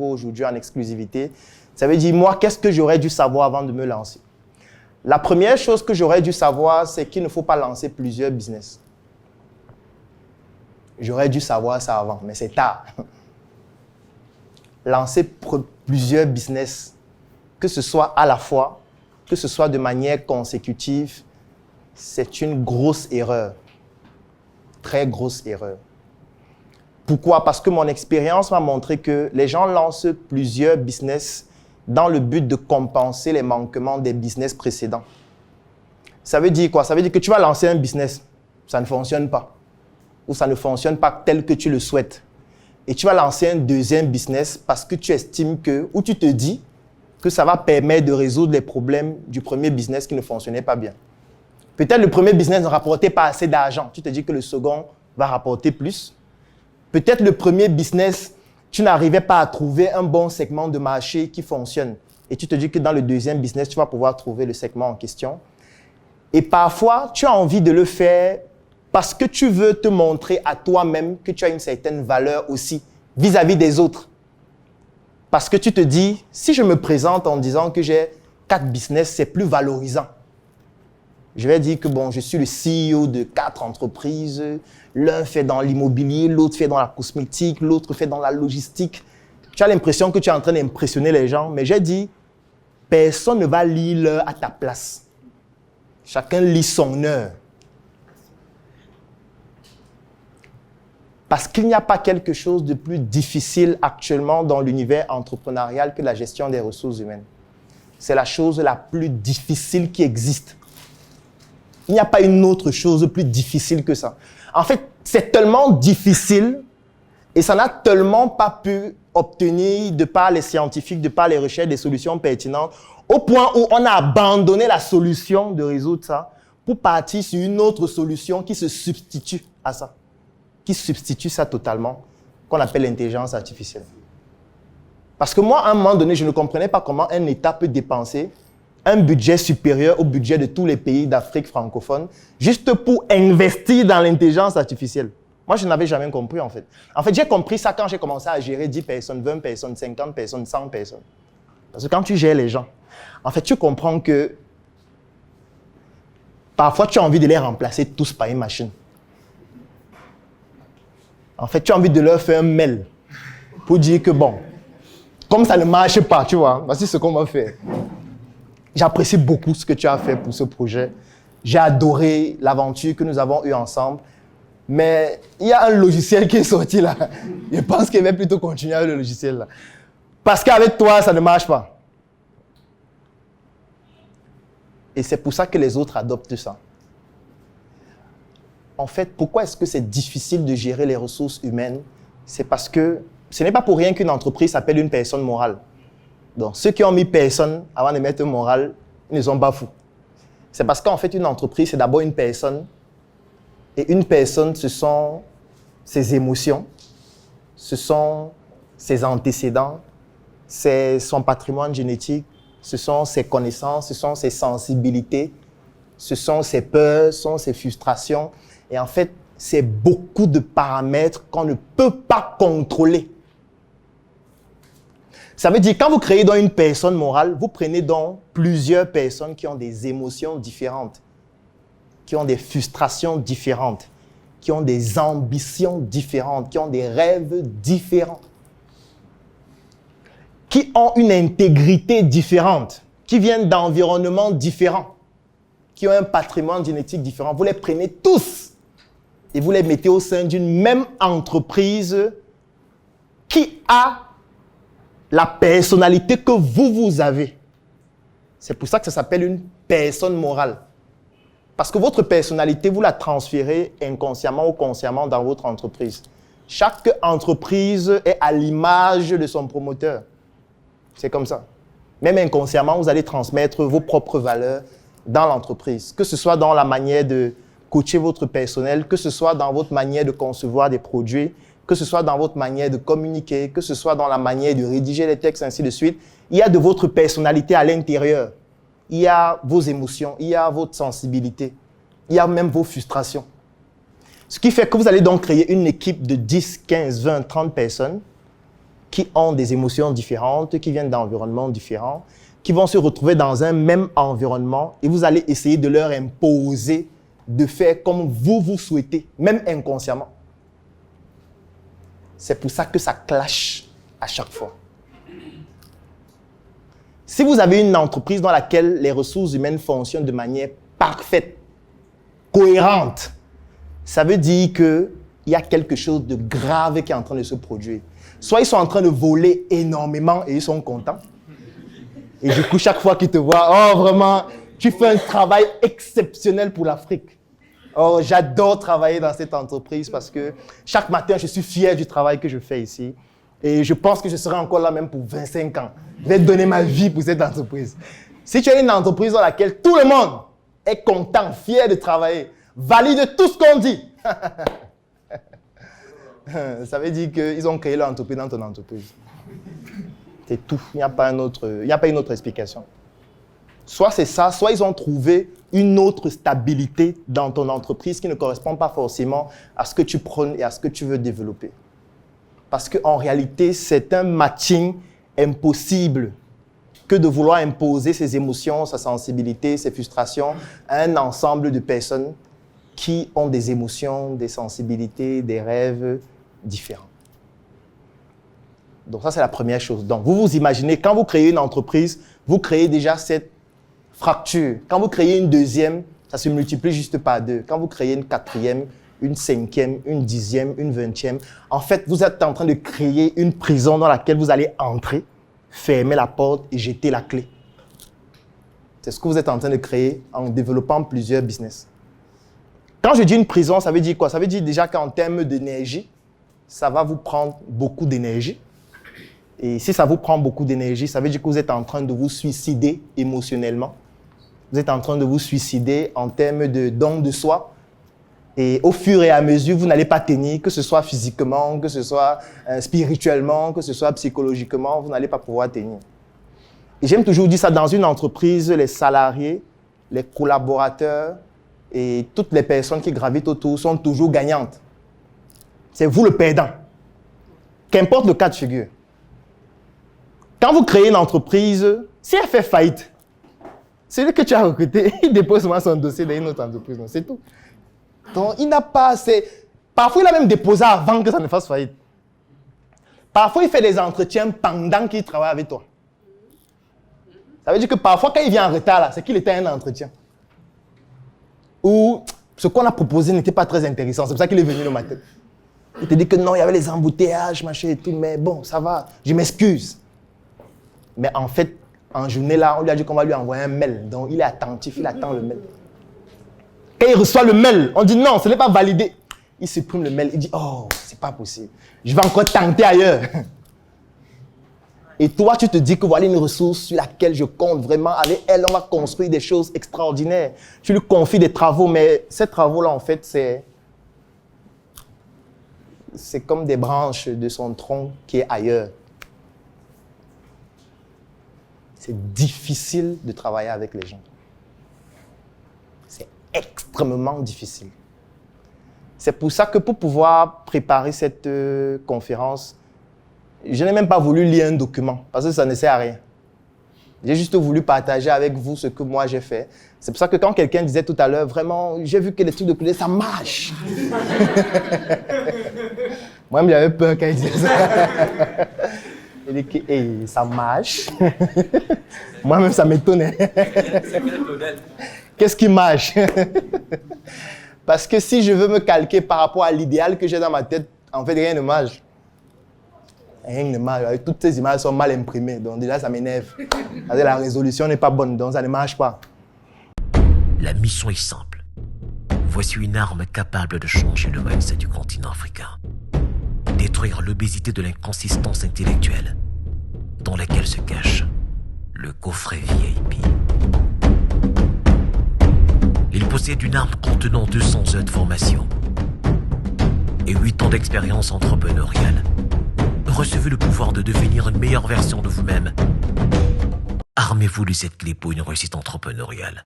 Aujourd'hui en exclusivité. Ça veut dire, moi, qu'est-ce que j'aurais dû savoir avant de me lancer? La première chose que j'aurais dû savoir, c'est qu'il ne faut pas lancer plusieurs business. J'aurais dû savoir ça avant, mais c'est tard. Lancer plusieurs business, que ce soit à la fois, que ce soit de manière consécutive, c'est une grosse erreur. Très grosse erreur. Pourquoi? Parce que mon expérience m'a montré que les gens lancent plusieurs business dans le but de compenser les manquements des business précédents. Ça veut dire quoi? Ça veut dire que tu vas lancer un business, ça ne fonctionne pas. Ou ça ne fonctionne pas tel que tu le souhaites. Et tu vas lancer un deuxième business parce que tu estimes que, ou tu te dis que ça va permettre de résoudre les problèmes du premier business qui ne fonctionnait pas bien. Peut-être le premier business ne rapportait pas assez d'argent. Tu te dis que le second va rapporter plus. Peut-être le premier business, tu n'arrivais pas à trouver un bon segment de marché qui fonctionne. Et tu te dis que dans le deuxième business, tu vas pouvoir trouver le segment en question. Et parfois, tu as envie de le faire parce que tu veux te montrer à toi-même que tu as une certaine valeur aussi vis-à-vis des autres. Parce que tu te dis, si je me présente en disant que j'ai 4 business, c'est plus valorisant. Je vais dire que bon, je suis le CEO de 4 entreprises. L'un fait dans l'immobilier, l'autre fait dans la cosmétique, l'autre fait dans la logistique. Tu as l'impression que tu es en train d'impressionner les gens, mais j'ai dit, personne ne va lire l'heure à ta place. Chacun lit son heure. Parce qu'il n'y a pas quelque chose de plus difficile actuellement dans l'univers entrepreneurial que la gestion des ressources humaines. C'est la chose la plus difficile qui existe. Il n'y a pas une autre chose plus difficile que ça. En fait, c'est tellement difficile et ça n'a tellement pas pu obtenir de par les scientifiques, de par les recherches, des solutions pertinentes, au point où on a abandonné la solution de résoudre ça pour partir sur une autre solution qui se substitue à ça, qui substitue ça totalement, qu'on appelle l'intelligence artificielle. Parce que moi, à un moment donné, je ne comprenais pas comment un État peut dépenser un budget supérieur au budget de tous les pays d'Afrique francophone, juste pour investir dans l'intelligence artificielle. Moi, je n'avais jamais compris, en fait. En fait, j'ai compris ça quand j'ai commencé à gérer 10 personnes, 20 personnes, 50 personnes, 100 personnes. Parce que quand tu gères les gens, en fait, tu comprends que parfois, tu as envie de les remplacer tous par une machine. En fait, tu as envie de leur faire un mail pour dire que, bon, comme ça ne marche pas, tu vois, voici ce qu'on va faire. J'apprécie beaucoup ce que tu as fait pour ce projet. J'ai adoré l'aventure que nous avons eue ensemble. Mais il y a un logiciel qui est sorti là. Je pense qu'il va plutôt continuer avec le logiciel là. Parce qu'avec toi, ça ne marche pas. Et c'est pour ça que les autres adoptent ça. En fait, pourquoi est-ce que c'est difficile de gérer les ressources humaines? C'est parce que ce n'est pas pour rien qu'une entreprise s'appelle une personne morale. Donc, ceux qui ont mis personne avant de mettre moral, ils ne sont pas fous. C'est parce qu'en fait, une entreprise, c'est d'abord une personne. Et une personne, ce sont ses émotions, ce sont ses antécédents, c'est son patrimoine génétique, ce sont ses connaissances, ce sont ses sensibilités, ce sont ses peurs, ce sont ses frustrations. Et en fait, c'est beaucoup de paramètres qu'on ne peut pas contrôler. Ça veut dire, quand vous créez donc une personne morale, vous prenez donc plusieurs personnes qui ont des émotions différentes, qui ont des frustrations différentes, qui ont des ambitions différentes, qui ont des rêves différents, qui ont une intégrité différente, qui viennent d'environnements différents, qui ont un patrimoine génétique différent. Vous les prenez tous et vous les mettez au sein d'une même entreprise qui a la personnalité que vous avez. C'est pour ça que ça s'appelle une personne morale. Parce que votre personnalité, vous la transférez inconsciemment ou consciemment dans votre entreprise. Chaque entreprise est à l'image de son promoteur. C'est comme ça. Même inconsciemment, vous allez transmettre vos propres valeurs dans l'entreprise. Que ce soit dans la manière de coacher votre personnel, que ce soit dans votre manière de concevoir des produits, que ce soit dans votre manière de communiquer, que ce soit dans la manière de rédiger les textes, ainsi de suite. Il y a de votre personnalité à l'intérieur. Il y a vos émotions, il y a votre sensibilité, il y a même vos frustrations. Ce qui fait que vous allez donc créer une équipe de 10, 15, 20, 30 personnes qui ont des émotions différentes, qui viennent d'environnements différents, qui vont se retrouver dans un même environnement et vous allez essayer de leur imposer de faire comme vous souhaitez, même inconsciemment. C'est pour ça que ça clash à chaque fois. Si vous avez une entreprise dans laquelle les ressources humaines fonctionnent de manière parfaite, cohérente, ça veut dire qu'il y a quelque chose de grave qui est en train de se produire. Soit ils sont en train de voler énormément et ils sont contents. Et du coup, chaque fois qu'ils te voient, oh vraiment, tu fais un travail exceptionnel pour l'Afrique. Oh, j'adore travailler dans cette entreprise parce que chaque matin, je suis fier du travail que je fais ici. Et je pense que je serai encore là même pour 25 ans. Je vais donner ma vie pour cette entreprise. Si tu as une entreprise dans laquelle tout le monde est content, fier de travailler, valide tout ce qu'on dit, ça veut dire qu'ils ont créé leur entreprise dans ton entreprise. C'est tout. Il n'y a pas une autre explication. Soit c'est ça, soit ils ont trouvé une autre stabilité dans ton entreprise qui ne correspond pas forcément à ce que tu prônes et à ce que tu veux développer. Parce qu'en réalité, c'est un matching impossible que de vouloir imposer ses émotions, sa sensibilité, ses frustrations à un ensemble de personnes qui ont des émotions, des sensibilités, des rêves différents. Donc ça, c'est la première chose. Donc vous vous imaginez, quand vous créez une entreprise, vous créez déjà cette fracture. Quand vous créez une deuxième, ça se multiplie juste par deux. Quand vous créez une quatrième, une cinquième, une dixième, une vingtième, en fait, vous êtes en train de créer une prison dans laquelle vous allez entrer, fermer la porte et jeter la clé. C'est ce que vous êtes en train de créer en développant plusieurs business. Quand je dis une prison, ça veut dire quoi? Ça veut dire déjà qu'en termes d'énergie, ça va vous prendre beaucoup d'énergie. Et si ça vous prend beaucoup d'énergie, ça veut dire que vous êtes en train de vous suicider émotionnellement. Vous êtes en train de vous suicider en termes de don de soi. Et au fur et à mesure, vous n'allez pas tenir, que ce soit physiquement, que ce soit spirituellement, que ce soit psychologiquement, vous n'allez pas pouvoir tenir. Et j'aime toujours dire ça, dans une entreprise, les salariés, les collaborateurs et toutes les personnes qui gravitent autour sont toujours gagnantes. C'est vous le perdant. Qu'importe le cas de figure. Quand vous créez une entreprise, si elle fait faillite, celui que tu as recruté, il dépose souvent son dossier dans une autre entreprise. C'est tout. Donc, il n'a pas assez... Parfois, il a même déposé avant que ça ne fasse faillite. Parfois, il fait des entretiens pendant qu'il travaille avec toi. Ça veut dire que parfois, quand il vient en retard, là, c'est qu'il était à un entretien. Ou ce qu'on a proposé n'était pas très intéressant. C'est pour ça qu'il est venu le matin. Il te dit que non, il y avait les embouteillages, machin et tout, mais bon, ça va, je m'excuse. Mais en fait, en journée là, on lui a dit qu'on va lui envoyer un mail. Donc, il est attentif, il attend le mail. Quand il reçoit le mail, on dit non, ce n'est pas validé. Il supprime le mail, il dit oh, c'est pas possible. Je vais encore tenter ailleurs. Et toi, tu te dis que voilà une ressource sur laquelle je compte vraiment. Avec elle, on va construire des choses extraordinaires. Tu lui confies des travaux, mais ces travaux-là, en fait, c'est comme des branches de son tronc qui est ailleurs. C'est difficile de travailler avec les gens. C'est extrêmement difficile. C'est pour ça que pour pouvoir préparer cette conférence, je n'ai même pas voulu lire un document, parce que ça ne sert à rien. J'ai juste voulu partager avec vous ce que moi j'ai fait. C'est pour ça que quand quelqu'un disait tout à l'heure, vraiment, j'ai vu que les trucs de couleur, ça marche. Moi-même, j'avais peur quand il disait ça. Il dit que hey, ça marche. Moi-même, ça m'étonnait. Qu'est-ce qui marche? Parce que si je veux me calquer par rapport à l'idéal que j'ai dans ma tête, en fait, rien ne marche. Rien ne marche. Toutes ces images sont mal imprimées. Donc déjà, ça m'énerve. La résolution n'est pas bonne, donc ça ne marche pas. La mission est simple. Voici une arme capable de changer le mindset du continent africain. Détruire l'obésité de l'inconsistance intellectuelle dans laquelle se cache le coffret VIP. Il possède une arme contenant 200 heures de formation et 8 ans d'expérience entrepreneuriale. Recevez le pouvoir de devenir une meilleure version de vous-même. Armez-vous de cette clé pour une réussite entrepreneuriale.